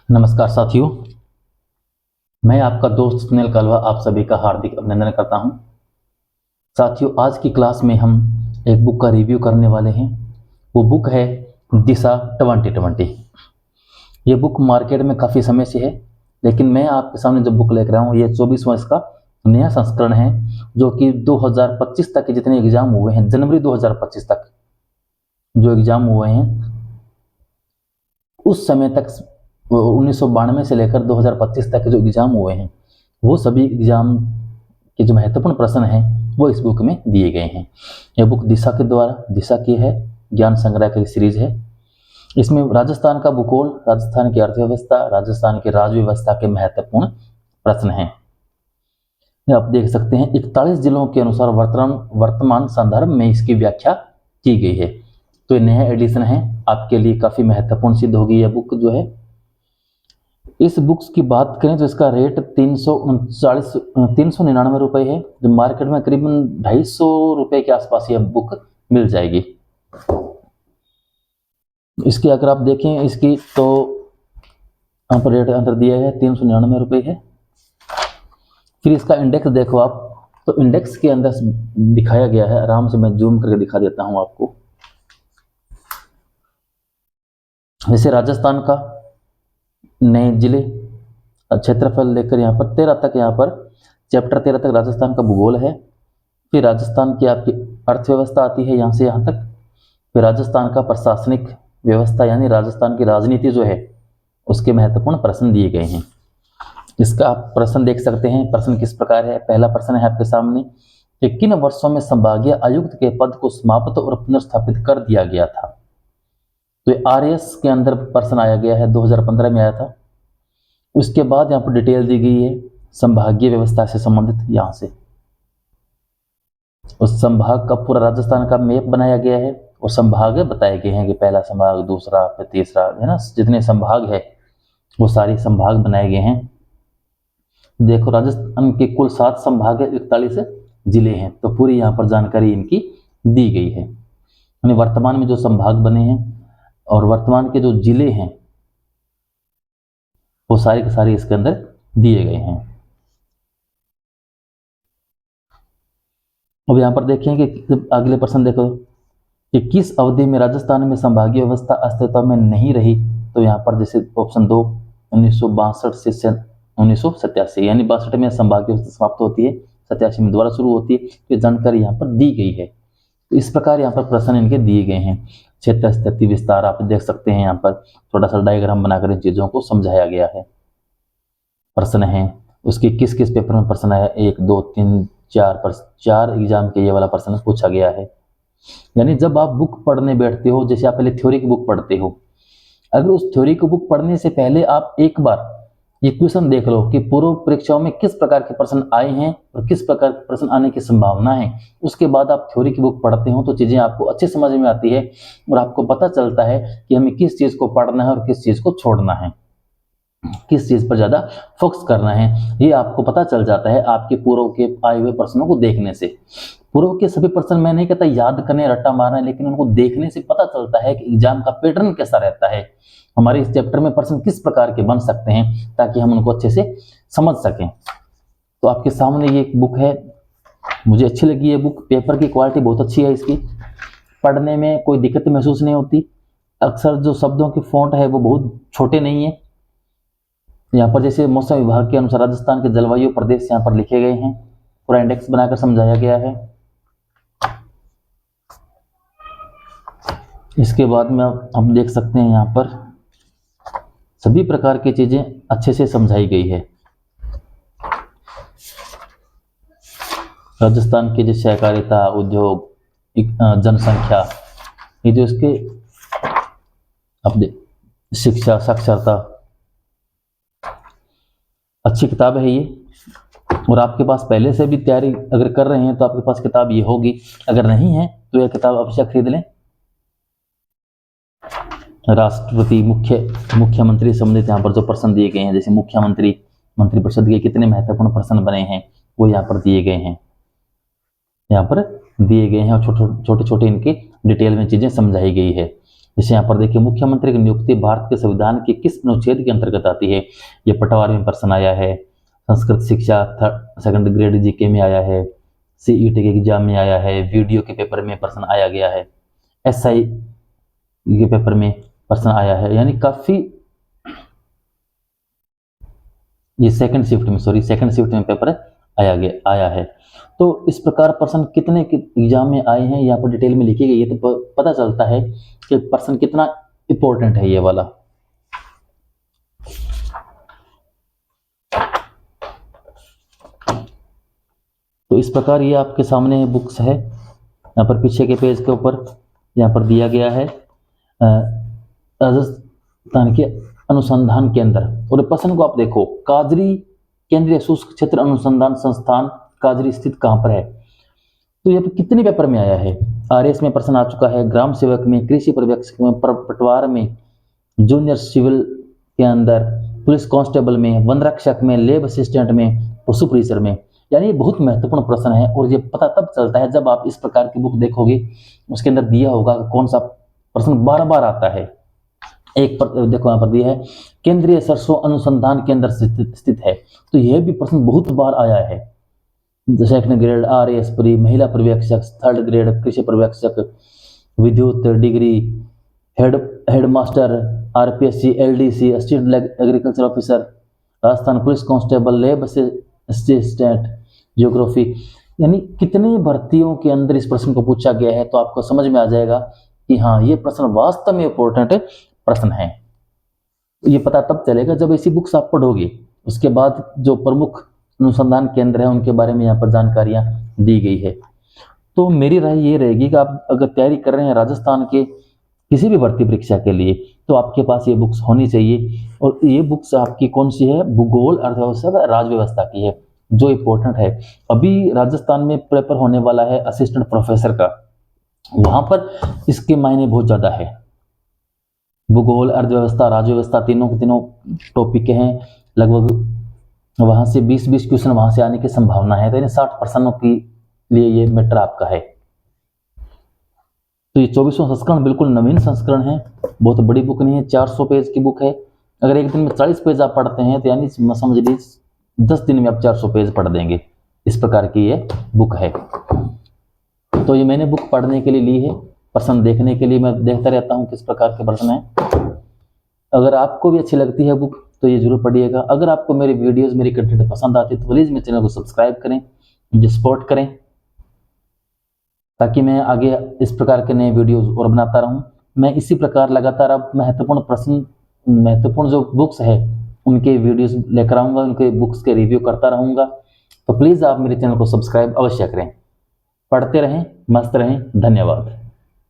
नमस्कार साथियों, मैं आपका दोस्त सुनील कलवा आप सभी का हार्दिक अभिनंदन करता हूं। साथियों, आज की क्लास में हम एक बुक का रिव्यू करने वाले हैं। वो बुक है दिशा 2020। ये बुक मार्केट में काफ़ी समय से है, लेकिन मैं आपके सामने जो बुक लेकर आया हूँ ये 24वां इसका नया संस्करण है, जो कि 2025 तक के जितने एग्जाम हुए हैं, जनवरी 2025 तक जो एग्जाम हुए हैं उस समय तक 1992 से लेकर 2025 तक के जो एग्जाम हुए हैं वो सभी एग्जाम के जो महत्वपूर्ण प्रश्न हैं वो इस बुक में दिए गए हैं। यह बुक दिशा के द्वारा, दिशा की है, ज्ञान संग्रह की सीरीज है। इसमें राजस्थान का भूगोल, राजस्थान की अर्थव्यवस्था, राजस्थान की राज्य व्यवस्था के महत्वपूर्ण प्रश्न हैं। आप देख सकते हैं 41 जिलों के अनुसार वर्तमान संदर्भ में इसकी व्याख्या की गई है। तो ये नया एडिशन है, आपके लिए काफ़ी महत्वपूर्ण सिद्ध होगी यह बुक जो है। इस बुक्स की बात करें तो इसका रेट 399 रुपये है, जो मार्केट में करीबन 250 रुपये के आसपास यह बुक मिल जाएगी। इसकी अगर आप देखें इसकी तो यहाँ पर रेट अंदर दिया है 399 रुपये है। फिर इसका इंडेक्स देखो आप, तो इंडेक्स के अंदर दिखाया गया है, आराम से मैं जूम करके दिखा देता हूँ आपको। जैसे राजस्थान का नए जिले, क्षेत्रफल लेकर यहाँ पर 13 तक, यहाँ पर चैप्टर 13 तक राजस्थान का भूगोल है। फिर राजस्थान की आपकी अर्थव्यवस्था आती है यहाँ से यहाँ तक। फिर राजस्थान का प्रशासनिक व्यवस्था यानी राजस्थान की राजनीति जो है उसके महत्वपूर्ण प्रश्न दिए गए हैं। इसका आप प्रश्न देख सकते हैं। प्रश्न किस प्रकार है। पहला प्रश्न है आपके सामने कि किन वर्षों में संभागीय आयुक्त के पद को समाप्त और पुनर्स्थापित कर दिया गया था। तो ये आरएस के अंदर प्रश्न आया गया है, 2015 में आया था। उसके बाद यहाँ पर डिटेल दी गई है संभागीय व्यवस्था से संबंधित। यहाँ से उस संभाग का पूरा राजस्थान का मैप बनाया गया है और संभाग बताए गए हैं कि पहला संभाग, दूसरा, फिर तीसरा, है ना, जितने संभाग है वो सारे संभाग बनाए गए हैं। देखो राजस्थान के कुल 7 संभाग है, 41 जिले हैं, तो पूरी यहाँ पर जानकारी इनकी दी गई है। यानी वर्तमान में जो संभाग बने हैं और वर्तमान के जो जिले हैं वो सारे के सारे इसके अंदर दिए गए हैं। अब यहाँ पर देखें कि अगले प्रश्न देखो कि किस अवधि में राजस्थान में संभागीय व्यवस्था अस्तित्व में नहीं रही। तो यहाँ पर जैसे ऑप्शन 2 1962 से 1987, यानी 62 में संभागीय व्यवस्था समाप्त होती है, 87 में दोबारा शुरू होती है। तो जानकारी यहाँ पर दी गई है। तो इस प्रकार यहाँ पर प्रश्न इनके दिए गए हैं। क्षेत्र, स्थिति, विस्तार आप देख सकते हैं। यहाँ पर थोड़ा सा डायग्राम बनाकर इन चीज़ों को समझाया गया है। प्रश्न है उसके किस किस पेपर में प्रश्न आया, 1 2 3 4 पर 4 एग्जाम के ये वाला प्रश्न पूछा गया है। यानी जब आप बुक पढ़ने बैठते हो, जैसे आप पहले थ्योरी की बुक पढ़ते हो, अगर उस थ्योरी की बुक पढ़ने से पहले आप एक बार ये क्वेश्चन देख लो कि पूर्व परीक्षाओं में किस प्रकार के प्रश्न आए हैं और किस प्रकार के प्रश्न आने की संभावना है, उसके बाद आप थ्योरी की बुक पढ़ते हो तो चीज़ें आपको अच्छे समझ में आती है और आपको पता चलता है कि हमें किस चीज़ को पढ़ना है और किस चीज़ को छोड़ना है, किस चीज़ पर ज़्यादा फोकस करना है। ये आपको पता चल जाता है आपके पूर्व के आए हुए प्रश्नों को देखने से। पूर्व के सभी प्रश्न मैं नहीं कहता याद करने, रट्टा मारना, लेकिन उनको देखने से पता चलता है कि एग्जाम का पैटर्न कैसा रहता है, हमारे इस चैप्टर में प्रश्न किस प्रकार के बन सकते हैं, ताकि हम उनको अच्छे से समझ सकें। तो आपके सामने ये एक बुक है, मुझे अच्छी लगी ये बुक। पेपर की क्वालिटी बहुत अच्छी है इसकी, पढ़ने में कोई दिक्कत महसूस नहीं होती। अक्सर जो शब्दों की फॉन्ट है वो बहुत छोटे नहीं है। यहाँ पर जैसे मौसम विभाग के अनुसार राजस्थान के जलवायु प्रदेश यहाँ पर लिखे गए हैं, पूरा इंडेक्स बनाकर समझाया गया है। इसके बाद में हम देख सकते हैं यहाँ पर सभी प्रकार की चीजें अच्छे से समझाई गई है। राजस्थान के जो सहकारिता, उद्योग, जनसंख्या, ये जो इसके अपने शिक्षा, साक्षरता, अच्छी किताब है ये। और आपके पास पहले से भी तैयारी अगर कर रहे हैं तो आपके पास किताब ये होगी, अगर नहीं है तो यह किताब अवश्य खरीद लें। राष्ट्रपति, मुख्यमंत्री संबंधित यहाँ पर जो प्रश्न दिए गए हैं, जैसे मुख्यमंत्री, मंत्रिपरिषद के कितने महत्वपूर्ण प्रश्न बने हैं वो यहाँ पर दिए गए हैं, यहाँ पर दिए गए हैं और छोटे छोटे इनके डिटेल में चीजें समझाई गई है। जैसे यहाँ पर देखिए, मुख्यमंत्री की नियुक्ति भारत के संविधान के किस अनुच्छेद के अंतर्गत आती है? ये पटवार में प्रश्न आया है, संस्कृत शिक्षा सेकंड ग्रेड जीके में आया है, सीईटी के एग्जाम में आया है, वीडियो के पेपर में प्रश्न आया गया है, एसआई के पेपर में प्रश्न आया है, यानी काफी ये सेकंड शिफ्ट में पेपर आया है। तो इस प्रकार प्रश्न कितने एग्जाम में आए हैं यहाँ पर डिटेल में लिखी गई है, तो पता चलता है कि प्रश्न कितना इंपॉर्टेंट है ये वाला। तो इस प्रकार ये आपके सामने बुक्स है, यहाँ पर पीछे के पेज के ऊपर यहाँ पर दिया गया है राजस्थान के अनुसंधान केंद्र, और प्रश्न को आप देखो, काजरी केंद्रीय शुष्क क्षेत्र अनुसंधान संस्थान काजरी स्थित कहाँ पर है? तो ये कितने पेपर में आया है? आरएस में प्रश्न आ चुका है, ग्राम सेवक में, कृषि पर्यवेक्षक में, पटवार में, जूनियर सिविल के अंदर, पुलिस कांस्टेबल में, वन रक्षक में, लेब असिस्टेंट में, पशु परिसर में। यानी ये बहुत महत्वपूर्ण प्रश्न है, और ये पता तब चलता है जब आप इस प्रकार की बुक देखोगे, उसके अंदर दिया होगा कौन सा प्रश्न बार बार आता है। एक पर देखो यहाँ पर दिया है, केंद्रीय सरसों अनुसंधान केंद्र स्थित है, तो यह भी प्रश्न बहुत बार आया है। सेकंड ग्रेड आरएएस प्री, महिला पर्यवेक्षक, थर्ड ग्रेड कृषि पर्यवेक्षक, विद्युत degree, headmaster, RPSC, LDC, assistant agriculture officer, Rajasthan police constable, लेब असिस्टेंट, ज्योग्राफी। यानी कितने भर्तियों के अंदर इस प्रश्न को पूछा गया है, तो आपको समझ में आ जाएगा कि हाँ, ये प्रश्न वास्तव में इंपॉर्टेंट प्रश्न है। ये पता तब चलेगा जब ऐसी बुक्स आप पढ़ोगे। उसके बाद जो प्रमुख अनुसंधान केंद्र है उनके बारे में यहाँ पर जानकारियां दी गई है। तो मेरी राय ये रहेगी कि आप अगर तैयारी कर रहे हैं राजस्थान के किसी भी भर्ती परीक्षा के लिए, तो आपके पास ये बुक्स होनी चाहिए। और ये बुक्स आपकी कौन सी है? भूगोल, अर्थव्यवस्था, राज व्यवस्था की है, जो इंपॉर्टेंट है। अभी राजस्थान में पेपर होने वाला है असिस्टेंट प्रोफेसर का, वहां पर इसके मायने बहुत ज्यादा है। भूगोल, अर्थव्यवस्था, राज व्यवस्था, तीनों के तीनों टॉपिक हैं। लगभग वहां से 20 क्वेश्चन वहां से आने की संभावना है, तो 60 प्रश्नों के लिए ये मैटर आपका है। तो ये 24वां संस्करण बिल्कुल नवीन संस्करण है, बहुत बड़ी बुक नहीं है, 400 पेज की बुक है। अगर एक दिन में 40 पेज आप पढ़ते हैं तो यानी समझ लीजिए 10 दिन में आप 400 पेज पढ़ देंगे। इस प्रकार की ये बुक है। तो ये मैंने बुक पढ़ने के लिए ली है, प्रश्न देखने के लिए। मैं देखता रहता हूँ किस प्रकार के प्रश्न हैं। अगर आपको भी अच्छी लगती है बुक तो ये जरूर पढ़िएगा। अगर आपको मेरी वीडियोस, मेरी कंटेंट पसंद आती है तो प्लीज़ मेरे चैनल को सब्सक्राइब करें, मुझे सपोर्ट करें, ताकि मैं आगे इस प्रकार के नए वीडियोस और बनाता रहूं। मैं इसी प्रकार लगातार अब महत्वपूर्ण जो बुक्स है उनके वीडियोस लेकर आऊँगा, उनके बुक्स के रिव्यू करता रहूँगा। तो प्लीज़ आप मेरे चैनल को सब्सक्राइब अवश्य करें। पढ़ते रहें, मस्त रहें। धन्यवाद।